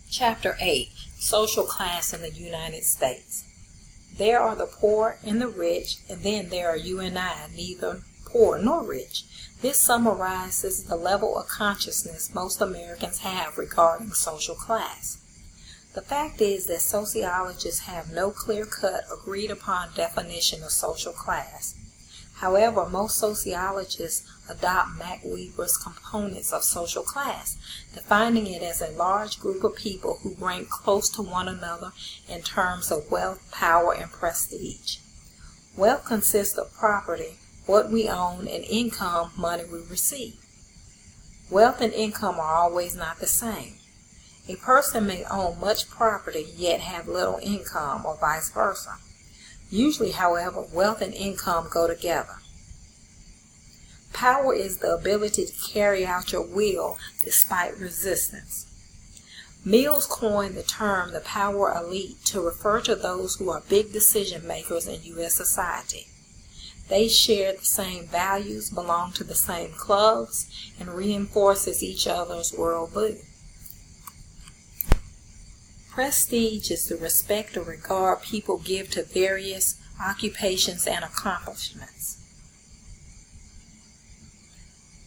Chapter 8. Social Class in the United States. There are the poor and the rich, and then there are you and I, neither poor nor rich. This summarizes the level of consciousness most Americans have regarding social class. The fact is that sociologists have no clear-cut, agreed-upon definition of social class. However, most sociologists adopt McWeaver's components of social class, defining it as a large group of people who rank close to one another in terms of wealth, power, and prestige. Wealth consists of property, what we own, and income, money we receive. Wealth and income are always not the same. A person may own much property yet have little income, or vice versa. Usually, however, wealth and income go together. Power is the ability to carry out your will despite resistance. Mills coined the term the power elite to refer to those who are big decision makers in U.S. society. They share the same values, belong to the same clubs, and reinforces each other's worldview. Prestige is the respect or regard people give to various occupations and accomplishments.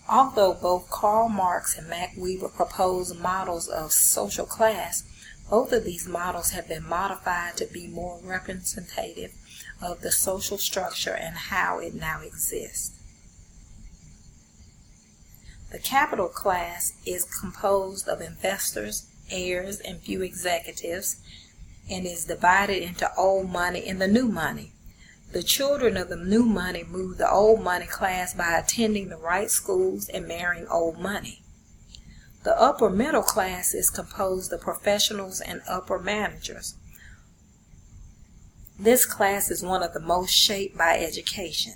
Although both Karl Marx and McWeaver proposed models of social class, both of these models have been modified to be more representative of the social structure and how it now exists. The capital class is composed of investors, heirs, and few executives, and is divided into old money and the new money. The children of the new money move the old money class by attending the right schools and marrying old money. The upper middle class is composed of professionals and upper managers. This class is one of the most shaped by education.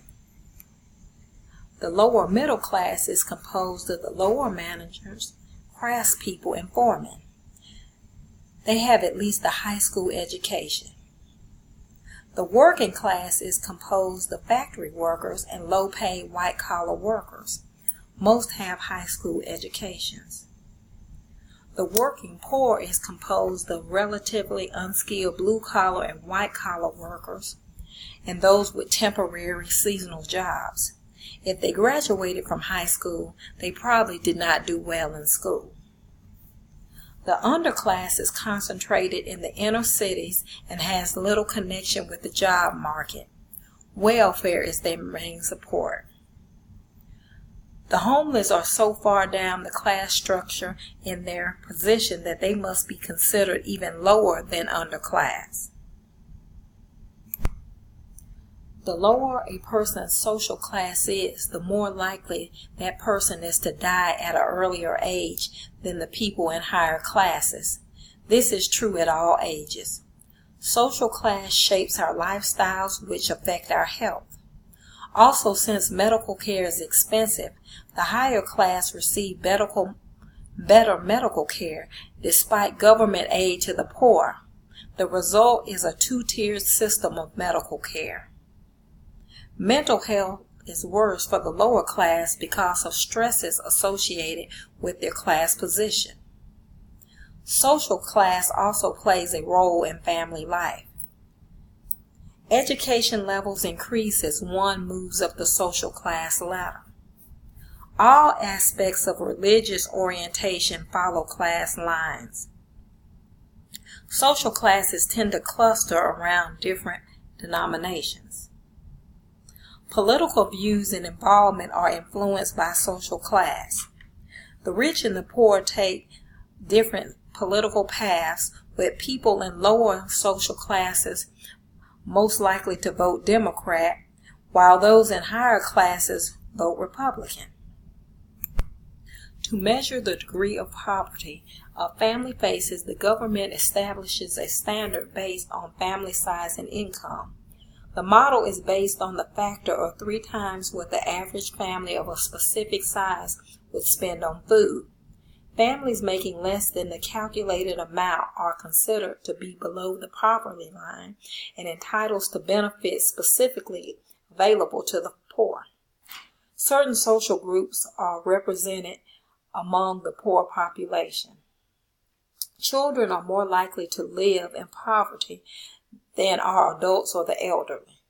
The lower middle class is composed of the lower managers, craftspeople, and foremen. They have at least a high school education. The working class is composed of factory workers and low-paid white-collar workers. Most have high school educations. The working poor is composed of relatively unskilled blue-collar and white-collar workers and those with temporary seasonal jobs. If they graduated from high school, they probably did not do well in school. The underclass is concentrated in the inner cities and has little connection with the job market. Welfare is their main support. The homeless are so far down the class structure in their position that they must be considered even lower than underclass. The lower a person's social class is, the more likely that person is to die at an earlier age than the people in higher classes. This is true at all ages. Social class shapes our lifestyles, which affect our health. Also, since medical care is expensive, the higher class receive better medical care despite government aid to the poor. The result is a two-tiered system of medical care. Mental health is worse for the lower class because of stresses associated with their class position. Social class also plays a role in family life. Education levels increase as one moves up the social class ladder. All aspects of religious orientation follow class lines. Social classes tend to cluster around different denominations. Political views and involvement are influenced by social class. The rich and the poor take different political paths, with people in lower social classes most likely to vote Democrat, while those in higher classes vote Republican. To measure the degree of poverty a family faces, the government establishes a standard based on family size and income. The model is based on the factor of 3 times what the average family of a specific size would spend on food. Families making less than the calculated amount are considered to be below the poverty line and entitled to benefits specifically available to the poor. Certain social groups are represented among the poor population. Children are more likely to live in poverty than are adults or the elderly.